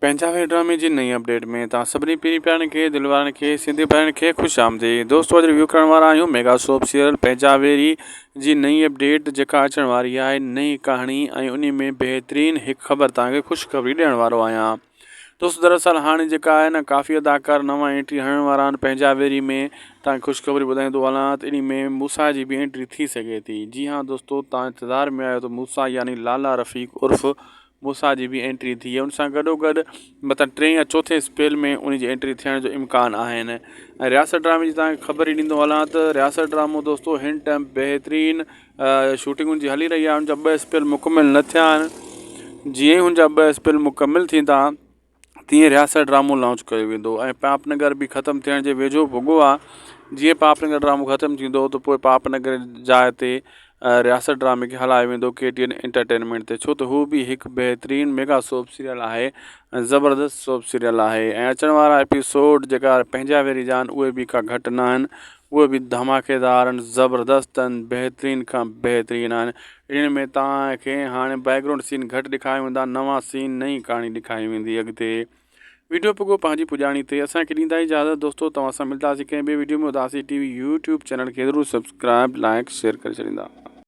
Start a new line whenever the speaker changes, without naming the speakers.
पंजाबी ड्रामे जी नई अपडेट में तव्हां सभिनी पहिरीं प्यारनि खे दिलवारनि खे सिंधी भाउरनि खे ख़ुशि आमदीद। दोस्तों अॼु रिव्यू करण वारा आहियूं मेगा सोप सीरियल पंजाबी जी नई अपडेट जेका अचण वारी आहे। नई कहाणी ऐं उन में बहितरीन हिकु ख़बर तव्हांखे ख़ुशख़बरी ॾियण वारो आहियां। दोस्तों दरअसल हाणे जेका आहे न काफ़ी अदाकार नवां एंट्री हणण वारा आहिनि पंजाबी में। तव्हांखे ख़ुशख़बरी ॿुधाईंदो हलां त इन में मूसा जी बि एंट्री थी सघे थी। जी हाँ दोस्तों, तव्हां इंतज़ार में आहियो त मूसा यानी लाला रफ़ीक उर्फ़ मूसा जी भी एंट्री थी है। उन सां गॾोगॾु मतिलबु 3 या 4 स्पेल में उन जी एंट्री थियण जो इम्कान आहिनि। ऐं रियासत ड्रामे जी तव्हांखे ख़बर ई ॾींदो हलां त रियासत ड्रामो दोस्तों हिन टाइम बहितरीन शूटिंग जी हली रही आहे। उन जा 2 स्पेल मुकमिल न थिया आहिनि। जीअं ई हुन जा 2 स्पेल मुकमिल थींदा तीअं रियासत ड्रामो लॉन्च कयो वेंदो ऐं पापनगर बि ख़तमु थियण जे वेझो भुॻो आहे। जीअं पापनगर ड्रामो ख़तमु थींदो त पोइ पापनगर जाइ ते रियासत ड्रामे खे हलायो वेंदो KTN एंटरटेनमेंट ते, छो त हू बि हिकु बहितरीन मेगा सोप सीरियल आहे, ज़बरदस्त सोप सीरियल आहे। ऐं अचण वारा एपिसोड जेका पंजाबी जा आहिनि उहे बि का घटि न आहिनि, उहे बि धमाकेदार आहिनि, ज़बरदस्त आहिनि, बहितरीन खां बहितरीन आहिनि। इन में तव्हांखे हाणे बैकग्राउंड सीन घटि ॾेखारिया वेंदा, नवां सीन नई कहाणी ॾेखारी वेंदी अॻिते। वीडियो पुॻो पंहिंजी पुॼाणी ते असांखे ॾींदा इजाज़त। दोस्तों तव्हां सां मिलंदासीं कंहिं ॿिए वीडियो में। उदासी TV यूट्यूब चैनल खे ज़रूरु सब्सक्राइब लाइक शेयर करे छॾींदा।